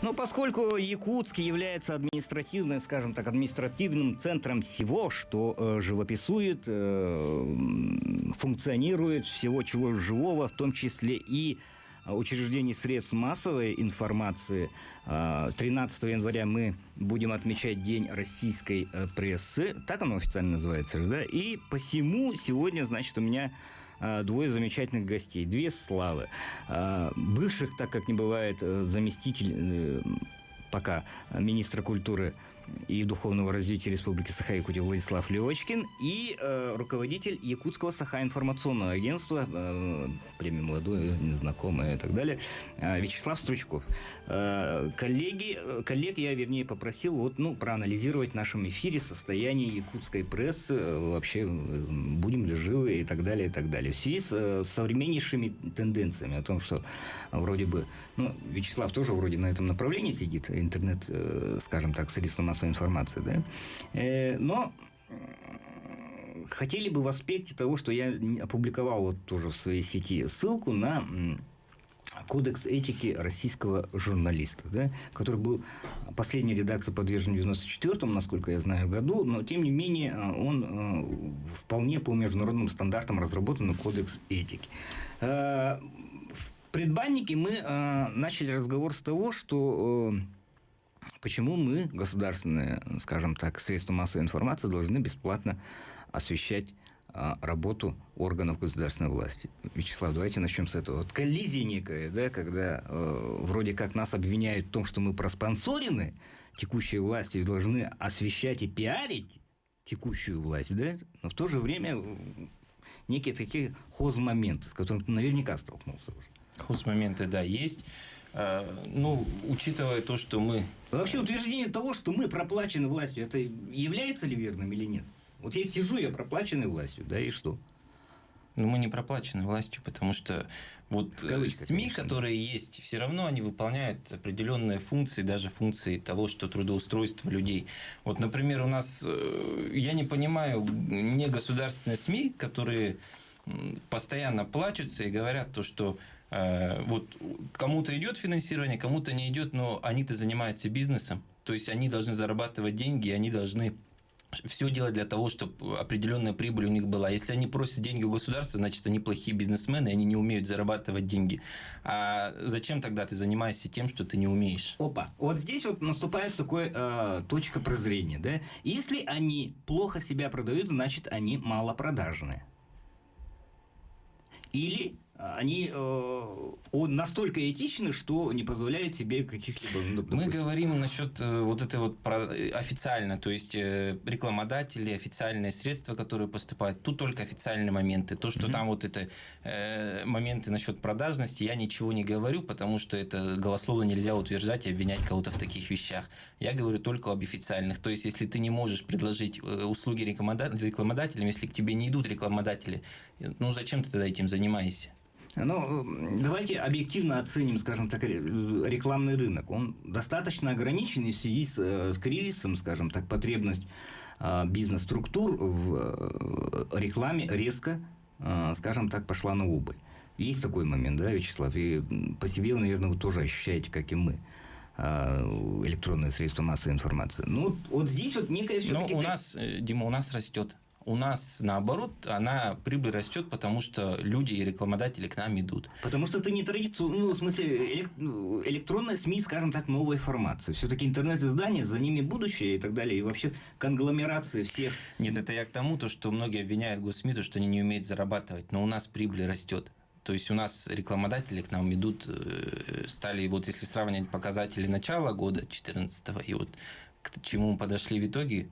Ну, поскольку Якутск является административным центром всего, что живописует, функционирует, всего чего живого, в том числе и учреждений средств массовой информации, 13 января мы будем отмечать День российской прессы, так оно официально называется, да? И посему сегодня, значит, у меня двое замечательных гостей, две славы. Бывших, так как не бывает, заместитель пока министра культуры и духовного развития Республики Саха-Якутия Владислав Левочкин и руководитель Якутского Саха-информационного агентства, премия «Молодое», «Незнакомое» и так далее, Вячеслав Стручков. Коллег я, попросил проанализировать в нашем эфире состояние якутской прессы, вообще будем ли живы и так далее, и так далее. В связи с современнейшими тенденциями о том, что вроде бы, Вячеслав тоже вроде на этом направлении сидит, интернет, скажем так, средства массовой информации, да? Но хотели бы в аспекте того, что я опубликовал тоже в своей сети ссылку на Кодекс этики российского журналиста, да, который был последней редакцией подвержен в 1994, насколько я знаю, году, но, тем не менее, он вполне по международным стандартам разработанный кодекс этики. В предбаннике мы начали разговор с того, что почему мы, государственные, скажем так, средства массовой информации, должны бесплатно освещать работу органов государственной власти. Вячеслав, давайте начнем с этого. Вот коллизия некая, да, когда вроде как нас обвиняют в том, что мы проспонсорены текущей властью и должны освещать и пиарить текущую власть, да, но в то же время некие такие хозмоменты, с которыми ты наверняка столкнулся уже. Хозмоменты, да, есть. Учитывая то, что мы... Вообще утверждение того, что мы проплачены властью, это является ли верным или нет? Вот я сижу, я проплаченный властью, да, и что? Мы не проплачены властью, потому что СМИ, конечно, которые есть, все равно они выполняют определенные функции, даже функции того, что трудоустройство людей. Вот, например, у нас, я не понимаю, негосударственные СМИ, которые постоянно плачутся и говорят то, что кому-то идет финансирование, кому-то не идет, но они-то занимаются бизнесом, то есть они должны зарабатывать деньги, они должны все делать для того, чтобы определенная прибыль у них была. Если они просят деньги у государства, значит, они плохие бизнесмены, они не умеют зарабатывать деньги. А зачем тогда ты занимаешься тем, что ты не умеешь? Опа, вот здесь наступает такая точка прозрения, да? Если они плохо себя продают, значит, они малопродажные. Или они настолько этичны, что не позволяют себе каких-либо... Мы говорим насчет официально, то есть рекламодатели, официальные средства, которые поступают. Тут только официальные моменты. То, что там моменты насчет продажности, я ничего не говорю, потому что это голословно нельзя утверждать и обвинять кого-то в таких вещах. Я говорю только об официальных. То есть, если ты не можешь предложить услуги рекламодателям, если к тебе не идут рекламодатели, зачем ты тогда этим занимаешься? Давайте объективно оценим, скажем так, рекламный рынок. Он достаточно ограничен в связи с кризисом, скажем так, потребность бизнес-структур в рекламе резко, скажем так, пошла на убыль. Есть такой момент, да, Вячеслав? И по себе, наверное, вы тоже ощущаете, как и мы, электронные средства массовой информации. Вот здесь некая все-таки... Дима, у нас растет. У нас, наоборот, прибыль растет, потому что люди и рекламодатели к нам идут. Потому что это не традиционно, в смысле, электронные СМИ, скажем так, новой формации. Все-таки интернет-издания, за ними будущее и так далее, и вообще конгломерация всех. Нет, это я к тому, что многие обвиняют госсми, что они не умеют зарабатывать, но у нас прибыль растет. То есть, у нас рекламодатели к нам идут, стали, если сравнивать показатели начала года 2014 и к чему мы подошли в итоге,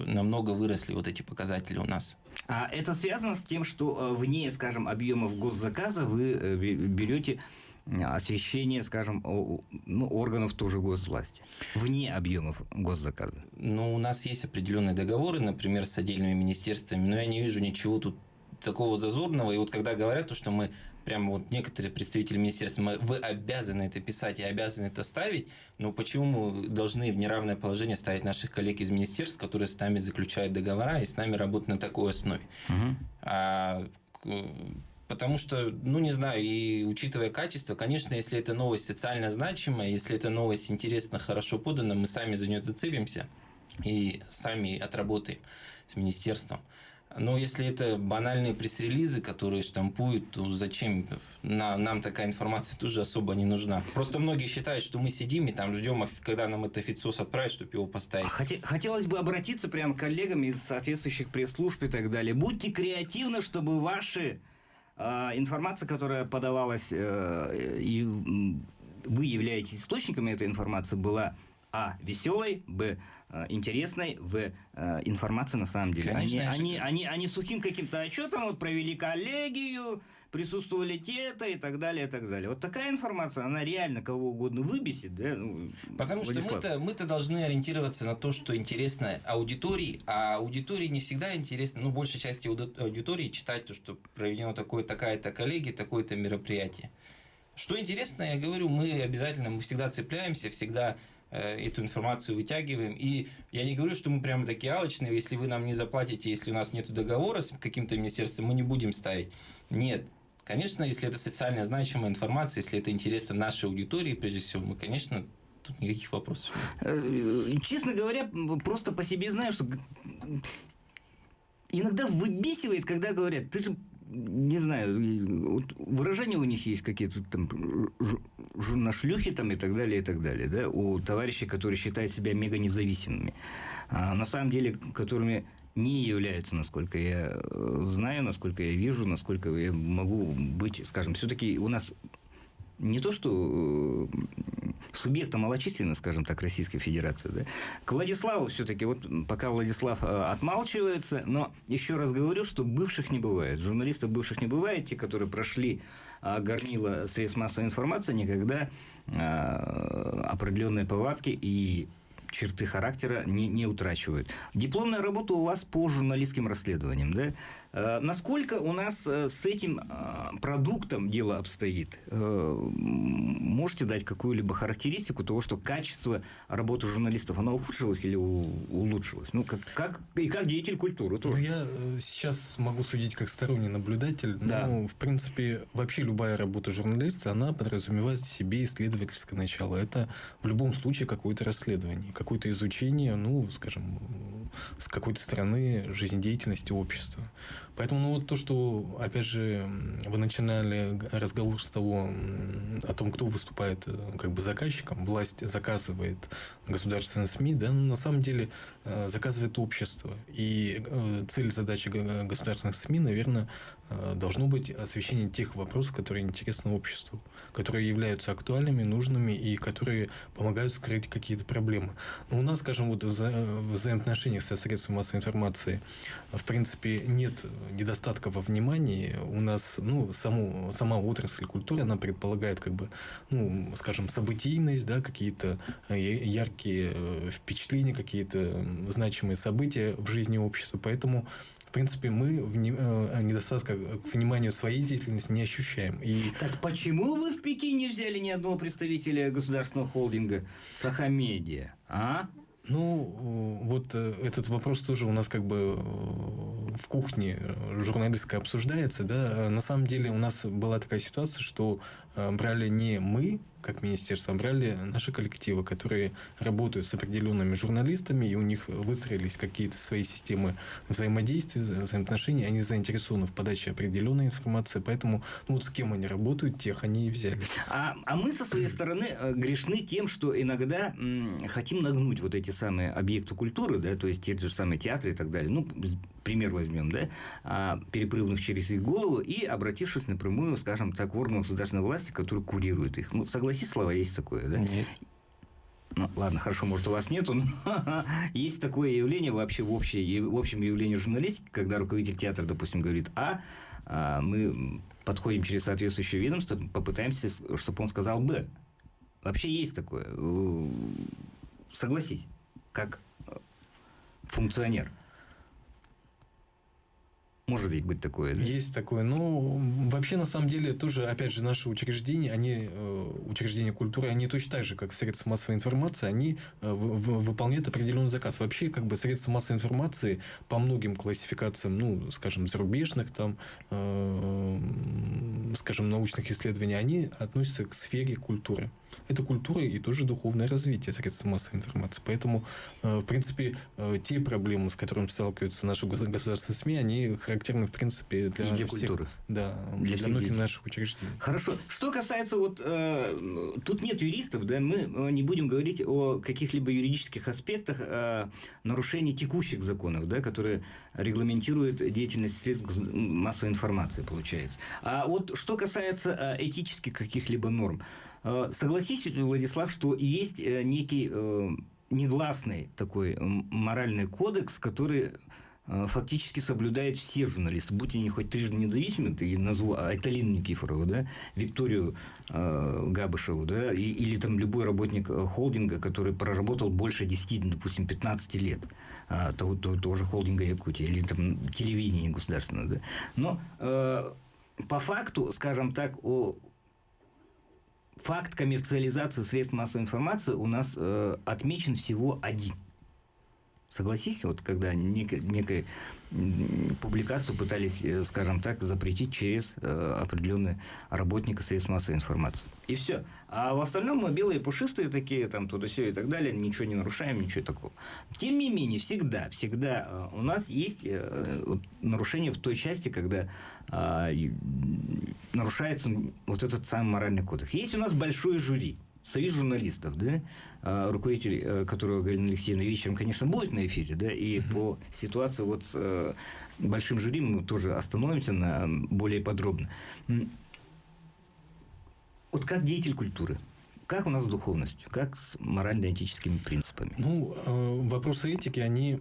намного выросли эти показатели у нас. А это связано с тем, что вне, скажем, объемов госзаказа вы берете освещение, скажем, органов тоже госвласти, вне объемов госзаказа? У нас есть определенные договоры, например, с отдельными министерствами, но я не вижу ничего тут такого зазорного. И когда говорят, что мы прямо некоторые представители министерства, вы обязаны это писать и обязаны это ставить, но почему мы должны в неравное положение ставить наших коллег из министерств, которые с нами заключают договора и с нами работают на такой основе? Потому что, ну, не знаю, и учитывая качество, конечно, если эта новость социально значимая, если эта новость интересно, хорошо подана, мы сами за нее зацепимся и сами отработаем с министерством. Но если это банальные пресс-релизы, которые штампуют, то зачем? Нам такая информация тоже особо не нужна. Просто многие считают, что мы сидим и там ждем, когда нам это официоз отправят, чтобы его поставить. Хотелось бы обратиться прямо к коллегам из соответствующих пресс-служб и так далее. Будьте креативны, чтобы ваши информация, которая подавалась, и вы являетесь источниками этой информации, была веселой, интересной, информация на самом деле. Конечно, они сухим каким-то отчетом вот, провели коллегию, присутствовали те-то и так далее, и так далее. Вот такая информация, она реально кого угодно выбесит. Да? Потому Владислав. что мы-то должны ориентироваться на то, что интересно аудитории, а аудитории не всегда интересно, ну, большей части аудитории читать то, что проведено такая-то коллегия, такое-то мероприятие. Что интересно, я говорю, мы всегда цепляемся, всегда эту информацию вытягиваем. И я не говорю, что мы прямо такие алчные, если вы нам не заплатите, если у нас нет договора с каким-то министерством, мы не будем ставить. Нет. Конечно, если это социально значимая информация, если это интересно нашей аудитории, прежде всего, мы, конечно, тут никаких вопросов нет. Честно говоря, просто по себе знаю, что иногда выбесивает, когда говорят, ты же, не знаю, вот выражения у них есть какие-то там журнашлюхи там и так далее, да, у товарищей, которые считают себя мега независимыми, а на самом деле, которыми не являются, насколько я знаю, насколько я вижу, насколько я могу быть, скажем, все-таки у нас не то, что субъекта малочисленность, скажем так, Российской Федерации. Да? К Владиславу все-таки, вот пока Владислав отмалчивается, но еще раз говорю, что бывших не бывает. Журналистов бывших не бывает. Те, которые прошли горнило средств массовой информации, никогда определенные повадки и черты характера не утрачивают. Дипломная работа у вас по журналистским расследованиям, да? Насколько у нас с этим продуктом дело обстоит? Можете дать какую-либо характеристику того, что качество работы журналистов, оно ухудшилось или улучшилось? Ну, как деятель культуры тоже. Ну, я сейчас могу судить как сторонний наблюдатель. Да. Ну, в принципе, вообще любая работа журналиста, она подразумевает в себе исследовательское начало. Это в любом случае какое-то расследование, какое-то изучение, ну, скажем, с какой-то стороны жизнедеятельности общества. Поэтому, ну, вот то, что, опять же, вы начинали разговор с того, о том, кто выступает как бы заказчиком, власть заказывает государственные СМИ, да, но на самом деле заказывает общество. И цель, задача государственных СМИ, наверное, должно быть освещение тех вопросов, которые интересны обществу, которые являются актуальными, нужными и которые помогают скрыть какие-то проблемы. Но у нас, скажем, вот в взаимоотношениях со средствами массовой информации, в принципе, нет недостатка во внимании. У нас, ну, сама отрасль культуры, она предполагает, как бы, ну, скажем, событийность, да, какие-то яркие впечатления, какие-то значимые события в жизни общества. Поэтому в принципе, мы недостатка к вниманию своей деятельности не ощущаем. Так почему вы в Пекине взяли ни одного представителя государственного холдинга Сахамедиа, а? Ну, вот этот вопрос тоже у нас как бы в кухне журналистской обсуждается, да. На самом деле у нас была такая ситуация, что брали не мы, как министерство, брали наши коллективы, которые работают с определенными журналистами, и у них выстроились какие-то свои системы взаимодействия, взаимоотношений, они заинтересованы в подаче определенной информации, поэтому ну, вот с кем они работают, тех они и взяли. А мы со своей стороны грешны тем, что иногда хотим нагнуть вот эти самые объекты культуры, да, то есть те же самые театры и так далее, ну, пример возьмем, да, перепрыгнув через их голову и обратившись напрямую, скажем так, в органы государственной власти, которые курируют их. Ну, согласись, Слава, есть такое, да? Нет. Ну, ладно, хорошо, может, у вас нету, но есть такое явление вообще в общем явлении журналистики, когда руководитель театра, допустим, говорит мы подходим через соответствующее ведомство, попытаемся, чтобы он сказал Б. Вообще есть такое. Согласись, как функционер. Может ведь быть такое, да? Есть такое. Но вообще, на самом деле, тоже, опять же, наши учреждения, они, учреждения культуры, они точно так же, как средства массовой информации, они выполняют определенный заказ. Вообще, как бы средства массовой информации по многим классификациям, ну, скажем, зарубежных, там, скажем, научных исследований, они относятся к сфере культуры. Это культура и тоже духовное развитие средств массовой информации. Поэтому, в принципе, те проблемы, с которыми сталкиваются наши государственные СМИ, они характерны, в принципе, для всех, культуры. Да, для многих детей. наших учреждений. Хорошо. Что касается вот... тут нет юристов, да, мы не будем говорить о каких-либо юридических аспектах нарушений текущих законов, да, которые регламентируют деятельность средств массовой информации, получается. А вот что касается этических каких-либо норм, согласись, Владислав, что есть некий негласный такой моральный кодекс, который фактически соблюдают все журналисты, будь они хоть трижды независимы, я назову Айталину Никифорову, да, Викторию Габышеву, да, или там любой работник холдинга, который проработал больше 10, допустим, 15 лет того же холдинга Якутия, или там телевидения государственного, да. Но по факту, скажем так, факт коммерциализации средств массовой информации у нас отмечен всего один. Согласись, вот когда некую публикацию пытались, скажем так, запретить через определенные работника средств массовой информации. И все. А в остальном мы белые, пушистые такие, там, туда-сё и так далее, ничего не нарушаем, ничего такого. Тем не менее, всегда у нас есть нарушение в той части, когда нарушается вот этот самый моральный кодекс. Есть у нас большое жюри. Союз журналистов, да, руководитель которого Галина Алексеевна вечером, конечно, будет на эфире, да, и по ситуации вот с большим жюри мы тоже остановимся более подробно. Вот как деятель культуры, как у нас с духовностью, как с морально-этическими принципами? Ну, вопросы этики, они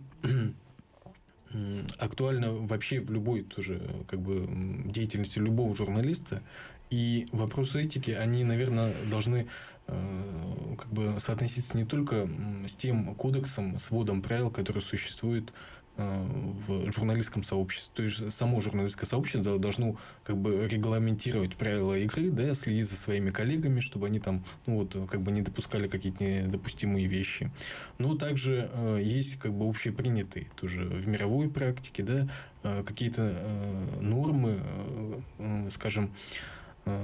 актуальны вообще в любой тоже как бы деятельности любого журналиста. И вопросы этики, они, наверное, должны как бы соотноситься не только с тем кодексом, сводом правил, который существует в журналистском сообществе. То есть само журналистское сообщество должно как бы регламентировать правила игры, да, следить за своими коллегами, чтобы они там, ну, вот, как бы не допускали какие-то недопустимые вещи. Но также есть как бы общепринятые тоже в мировой практике, да, какие-то нормы, скажем,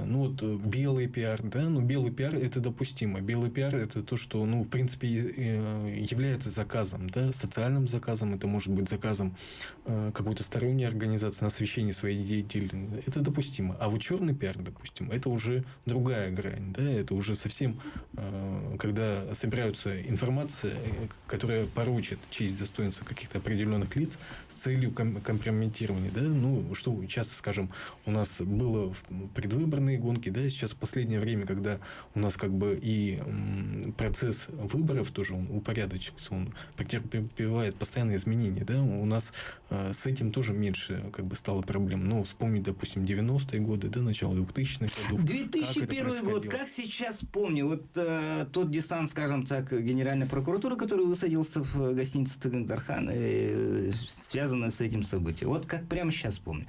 ну, вот белый пиар, да, ну, белый пиар – это допустимо. Белый пиар – это то, что, ну, в принципе, является заказом, да, социальным заказом, это может быть заказом какой-то сторонней организации на освещение своей деятельности. Это допустимо. А вот черный пиар, допустим, это уже другая грань, да, это уже совсем, когда собираются информация, которая порочит честь, достоинство каких-то определенных лиц с целью компрометирования, да, ну, что часто, скажем, у нас было в предвыборные гонки, да, сейчас в последнее время, когда у нас как бы и процесс выборов тоже он упорядочился, он претерпевает постоянные изменения, да, у нас с этим тоже меньше как бы стало проблем. Ну, вспомнить, допустим, 90-е годы, да, начало 2000-х годов. 2001 год, как сейчас помню, вот тот десант, скажем так, Генеральной прокуратуры, который высадился в гостинице Тыгын-Тархан, связанный с этим событием. Вот как прямо сейчас помню.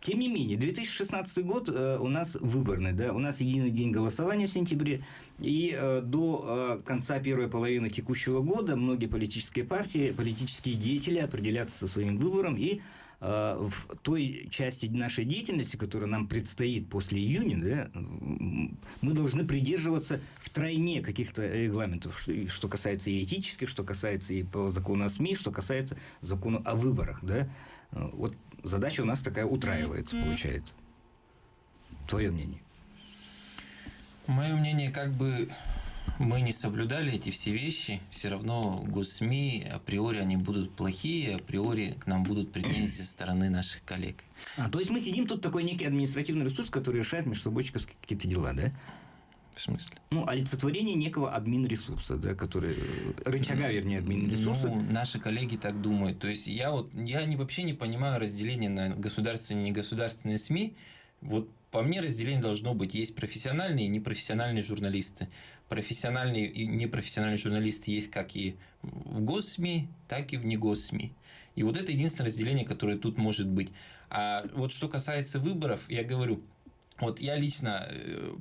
Тем не менее, 2016 год у нас выборный, да, у нас единый день голосования в сентябре, и до конца первой половины текущего года многие политические партии, политические деятели определятся со своим выбором, и в той части нашей деятельности, которая нам предстоит после июня, да, мы должны придерживаться втройне каких-то регламентов, что касается и этических, что касается и по закону о СМИ, что касается закона о выборах, да. Вот задача у нас такая утраивается, получается. Твое мнение? Мое мнение, как бы мы не соблюдали эти все вещи, все равно госсми априори они будут плохие, априори к нам будут претензии со стороны наших коллег. То есть мы сидим тут такой некий административный ресурс, который решает межсобойчиковские какие-то дела, да? В смысле? Ну, олицетворение некого админресурса, да, который рычага, вернее, админресурса. Ну, наши коллеги так думают. То есть я вообще не понимаю разделение на государственные и негосударственные СМИ. Вот по мне разделение должно быть. Есть профессиональные и непрофессиональные журналисты. Профессиональные и непрофессиональные журналисты есть как и в госсми, так и в негоссми. И вот это единственное разделение, которое тут может быть. А вот что касается выборов, я говорю, вот я лично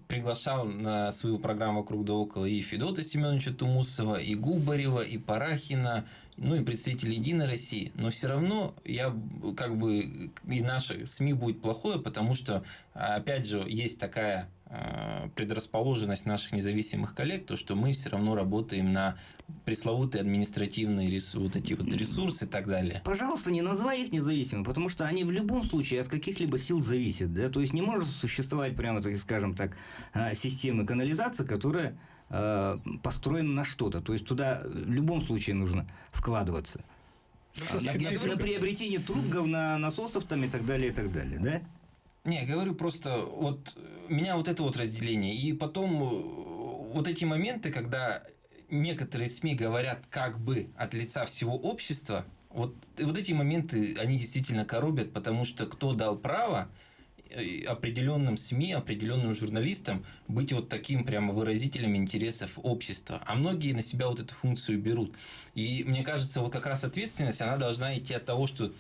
приглашал на свою программу «Вокруг да около» и Федота Семеновича Тумусова, и Губарева, и Парахина, ну и представителей «Единой России». Но все равно я как бы и наши СМИ будет плохое, потому что, опять же, есть такая предрасположенность наших независимых коллег, то, что мы все равно работаем на пресловутые административные вот эти вот ресурсы и так далее. Пожалуйста, не называй их независимыми, потому что они в любом случае от каких-либо сил зависят. Да? То есть не может существовать прямо, так скажем так, системы канализации, которая построена на что-то. То есть туда в любом случае нужно вкладываться. На приобретение труб, говна, насосов там и так далее, да? Не, говорю просто, вот меня вот это вот разделение. И потом вот эти моменты, когда некоторые СМИ говорят как бы от лица всего общества, вот эти моменты, они действительно коробят, потому что кто дал право определенным СМИ, определенным журналистам быть вот таким прямо выразителем интересов общества. А многие на себя вот эту функцию берут. И мне кажется, вот как раз ответственность, она должна идти от того, что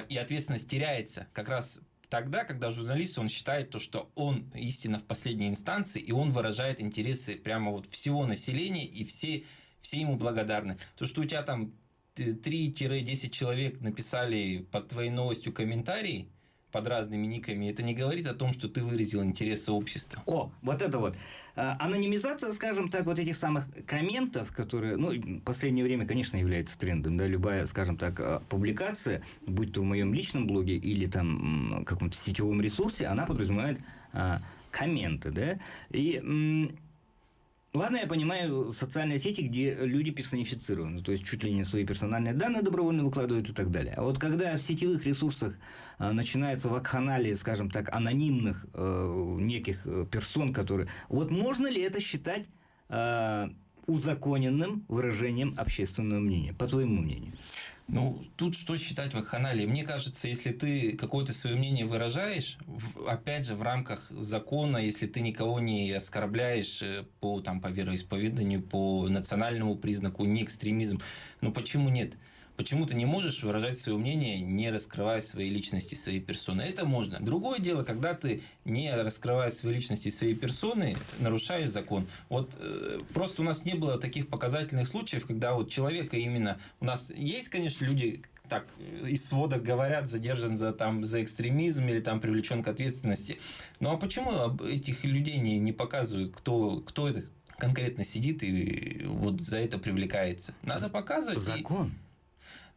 и ответственность теряется как раз тогда, когда журналист, он считает то, что он истина в последней инстанции, и он выражает интересы прямо вот всего населения, и все ему благодарны. То, что у тебя там 3-10 человек написали под твоей новостью комментарии под разными никами, это не говорит о том, что ты выразил интересы общества. О, вот это вот. Анонимизация, скажем так, вот этих самых комментов, которые, ну, в последнее время, конечно, является трендом, да, любая, скажем так, публикация, будь то в моем личном блоге или там каком-то сетевом ресурсе, она подразумевает комменты, да, и ладно, я понимаю социальные сети, где люди персонифицированы, то есть чуть ли не свои персональные данные добровольно выкладывают и так далее. А вот когда в сетевых ресурсах начинается вакханалия, скажем так, анонимных неких персон, которые... Вот можно ли это считать узаконенным выражением общественного мнения, по твоему мнению? Ну, тут что считать вакханалией? Мне кажется, если ты какое-то свое мнение выражаешь, опять же, в рамках закона, если ты никого не оскорбляешь по вероисповеданию, по национальному признаку, не экстремизм, ну почему нет? Почему ты не можешь выражать свое мнение, не раскрывая своей личности, своей персоны? Это можно. Другое дело, когда ты, не раскрывая своей личности, своей персоны, нарушаешь закон. Вот просто у нас не было таких показательных случаев, когда вот человека именно... У нас есть, конечно, люди... Так, из сводок говорят, задержан за экстремизм или там привлечен к ответственности. Ну а почему этих людей не показывают, кто это конкретно сидит и вот за это привлекается? Надо показывать. Закон.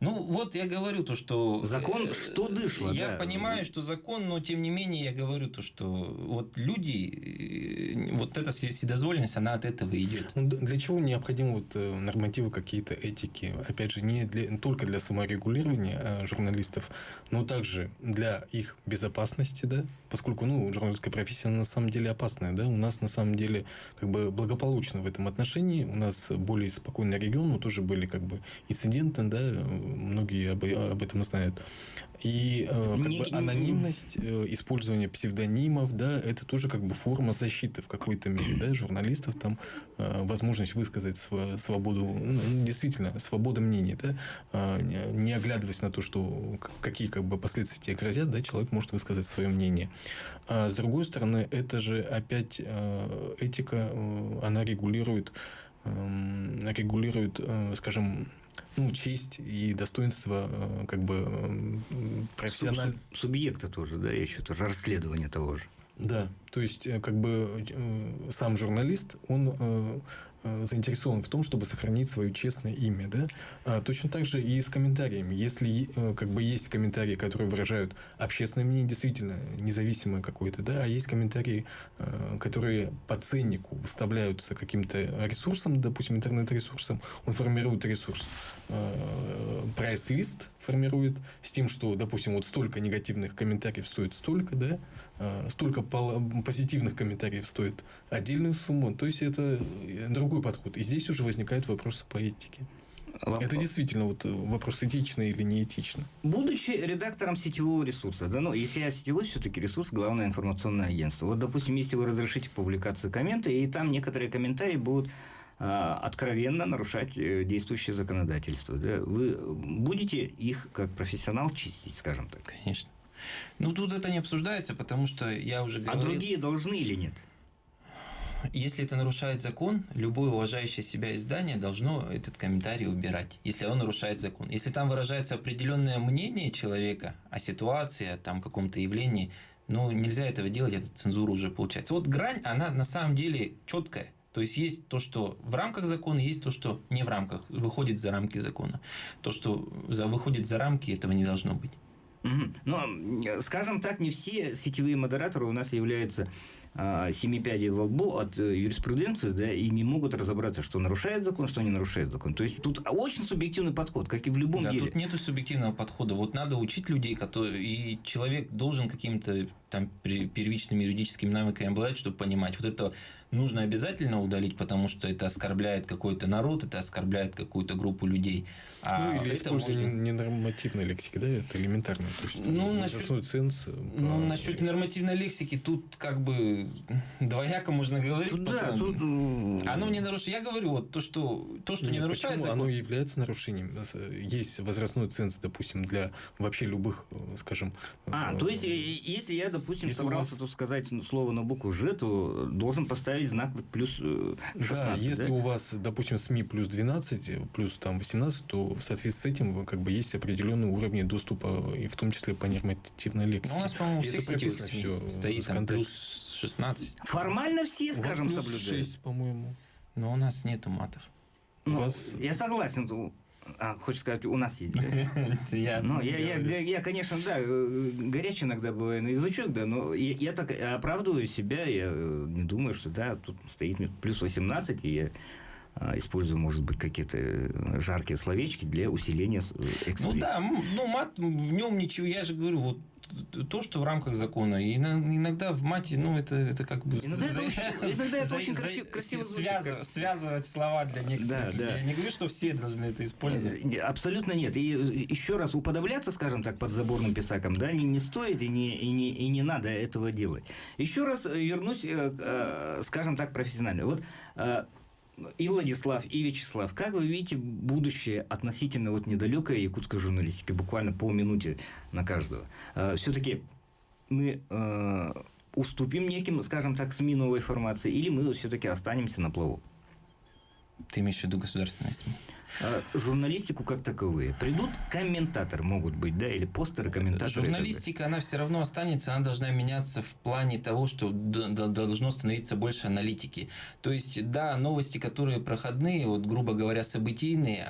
Ну, вот я говорю то, что... Закон, что дышло, Я понимаю, что закон, но тем не менее я говорю то, что вот люди, вот эта вседозволенность, она от этого идет. Ну, для чего необходимы вот нормативы какие-то этики? Опять же, не только для саморегулирования журналистов, но также для их безопасности, да, поскольку, журналистская профессия на самом деле опасная, да, у нас на самом деле как бы благополучно в этом отношении, у нас более спокойный регион, но тоже были как бы инциденты, да, многие об этом знают. И анонимность, использование псевдонимов, да, это тоже как бы форма защиты в какой-то мере, да, журналистов, там возможность высказать свободу, действительно, свобода мнения, да, не оглядываясь на то, что какие как бы последствия тебе грозят, да, человек может высказать свое мнение. А с другой стороны, это же опять этика, она регулирует, скажем, честь и достоинство как бы профессионального... Субъекта тоже, да, еще тоже расследование того же. Да, то есть как бы сам журналист, он заинтересован в том, чтобы сохранить свое честное имя, да. Точно так же и с комментариями. Если как бы есть комментарии, которые выражают общественное мнение, действительно независимое какое-то, да, а есть комментарии, которые по ценнику выставляются каким-то ресурсом, допустим, интернет-ресурсом, он формирует ресурс. Прайс-лист формирует с тем, что, допустим, вот столько негативных комментариев стоит столько, да, столько позитивных комментариев стоит отдельную сумму. То есть это другой подход. И здесь уже возникают вопросы по этике. Это действительно вот вопрос, этично или неэтично. Будучи редактором сетевого ресурса, да, если я сетевой, все-таки ресурс, главное информационное агентство. Вот, допустим, если вы разрешите публикацию комменты, и там некоторые комментарии будут откровенно нарушать действующее законодательство. Да? Вы будете их, как профессионал, чистить, скажем так? Конечно. Ну, тут это не обсуждается, потому что я уже говорил... А другие должны или нет? Если это нарушает закон, любое уважающее себя издание должно этот комментарий убирать, если он нарушает закон. Если там выражается определенное мнение человека о ситуации, о там, каком-то явлении, ну, нельзя этого делать, это цензура уже получается. Вот грань, она на самом деле четкая. То есть, есть то, что в рамках закона, есть то, что не в рамках, выходит за рамки закона. То, что выходит за рамки, этого не должно быть. Но, скажем так, не все сетевые модераторы у нас являются семи пядей во лбу от юриспруденции, да, и не могут разобраться, что нарушает закон, что не нарушает закон. То есть, тут очень субъективный подход, как и в любом деле. Тут нету субъективного подхода. Вот надо учить людей, и человек должен какими-то там первичными юридическими навыками обладать, чтобы понимать. Вот это нужно обязательно удалить, потому что это оскорбляет какой-то народ, это оскорбляет какую-то группу людей. Или использование ненормативной лексики, да, это элементарно. То есть, возрастной ценз. Насчет нормативной лексики тут как бы двояко можно говорить. Оно не нарушает. Я говорю, вот то, что не нарушает закон. Оно является нарушением. Есть возрастной ценз, допустим, для вообще любых, скажем... то есть, если я, допустим, собрался тут сказать слово на букву «Ж», то должен поставить знак плюс 16. Да, если у вас, допустим, СМИ плюс 12, плюс там 18, то в соответствии с этим как бы есть определенные уровни доступа, и в том числе по нормативной лексике. У нас, по-моему, все сетевых СМИ стоит там плюс 16. Формально все, скажем, соблюдают. 6, по-моему. Но у нас нету матов. Я согласен. Хочешь сказать, у нас есть, да? Я, конечно, да, горячий иногда бываю на язычок, да, но я так оправдываю себя, я не думаю, что, да, тут стоит плюс 18, и я использую, может быть, какие-то жаркие словечки для усиления экспрессии. Ну да, мат, в нем ничего, я же говорю, вот то, что в рамках закона. И иногда в мате, это как бы... Иногда это очень красиво звучит. Связывать слова для некоторых людей. Я не говорю, что все должны это использовать. Абсолютно нет. И еще раз уподобляться, скажем так, подзаборным писакам, да, не стоит и не надо этого делать. Еще раз вернусь, скажем так, профессионально. Вот и Владислав, и Вячеслав, как вы видите будущее относительно недалекой якутской журналистики? Буквально полминуты на каждого. Все-таки мы уступим неким, скажем так, СМИ новой формации, или мы все-таки останемся на плаву? Ты имеешь в виду государственные СМИ? Журналистику как таковые. Придут комментаторы, могут быть, да, или постеры, комментаторы. Журналистика, она все равно останется, она должна меняться в плане того, что должно становиться больше аналитики. То есть, да, новости, которые проходные, грубо говоря, событийные,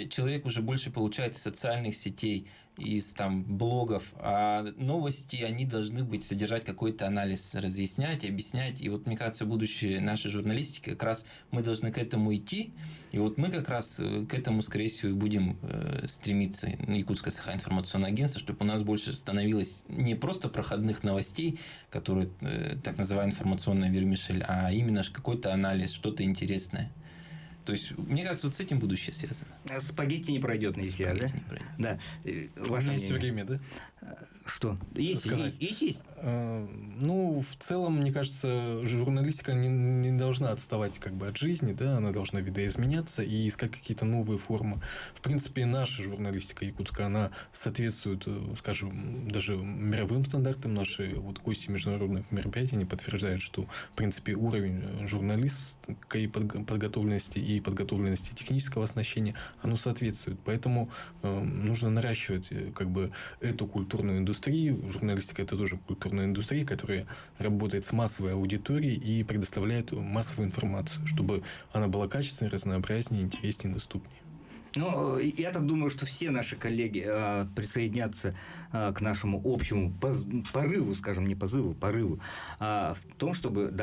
человек уже больше получает из социальных сетей, из блогов, а новости, они должны содержать какой-то анализ, разъяснять, объяснять. И мне кажется, будущее нашей журналистики, как раз мы должны к этому идти, и мы как раз к этому, скорее всего, и будем стремиться, Якутское Саха-информационное агентство, чтобы у нас больше становилось не просто проходных новостей, которые так называемая информационная вермишель, а именно какой-то анализ, что-то интересное. То есть, мне кажется, с этим будущее связано. Спагетти не пройдет на себя, да? Не пройдет. Да. У меня есть время, да? Что? Есть. В целом, мне кажется, журналистика не должна отставать от жизни, да, она должна видоизменяться и искать какие-то новые формы. В принципе, наша журналистика якутская, она соответствует, скажем, даже мировым стандартам. Наши гости международных мероприятий, они подтверждают, что, в принципе, уровень журналистской подготовленности и подготовленности технического оснащения, оно соответствует. Поэтому нужно наращивать эту культурную индустрию. Журналистика – это тоже культурная индустрия, которая работает с массовой аудиторией и предоставляет массовую информацию, чтобы она была качественнее, разнообразнее, интереснее, доступнее. Я так думаю, что все наши коллеги присоединятся к нашему общему порыву, скажем, не позыву, порыву, в том, чтобы,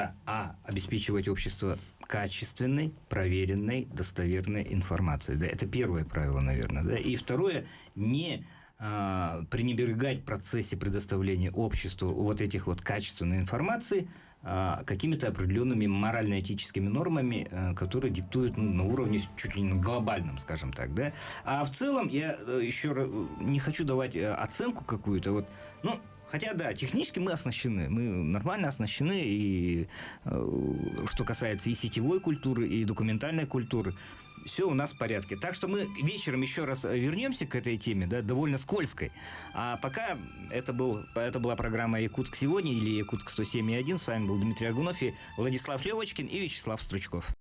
обеспечивать общество качественной, проверенной, достоверной информацией. Да, это первое правило, наверное. Да? И второе, не пренебрегать в процессе предоставления обществу этих качественной информации какими-то определенными морально-этическими нормами, которые диктуют на уровне чуть ли не глобальном, скажем так. Да? А в целом я еще не хочу давать оценку какую-то. Хотя, да, технически мы оснащены. Мы нормально оснащены. И что касается и сетевой культуры, и документальной культуры, все у нас в порядке. Так что мы вечером еще раз вернемся к этой теме, да, довольно скользкой. А пока это была программа «Якутск сегодня» или «Якутск 107.1». С вами был Дмитрий Аргунов, и Владислав Левочкин и Вячеслав Стручков.